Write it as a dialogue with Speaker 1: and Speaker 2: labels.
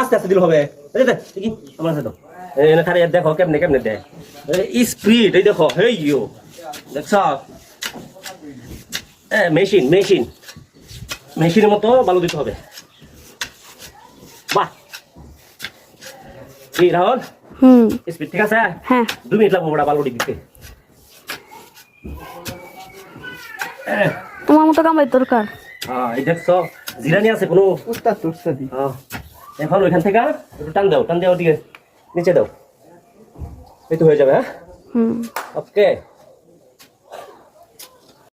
Speaker 1: আস্তে আস্তে দিল হবে কি আমার সাথে এনে খালি দেখো কেমনে কেমনে দেয় স্পিড এই দেখো হেই ইউ দেখছ মেশিন মেশিন মেশিনের মতো বালু দিতে হবে বাহ কি রাহুল স্পিড ঠিক আছে
Speaker 2: হ্যাঁ
Speaker 1: 2 মিনিট লাগবে বড় বালু দিতে
Speaker 2: তোমার মতো কামাই দরকার
Speaker 1: হ্যাঁ এই দেখছো জিরানি আছে কোনো
Speaker 3: উস্তাদ উস্তাদি
Speaker 1: এখন ওইখান থেকে একটু টান দাও ওদিকে নিচে দাও এই তো হয়ে যাবে হ্যাঁ ওকে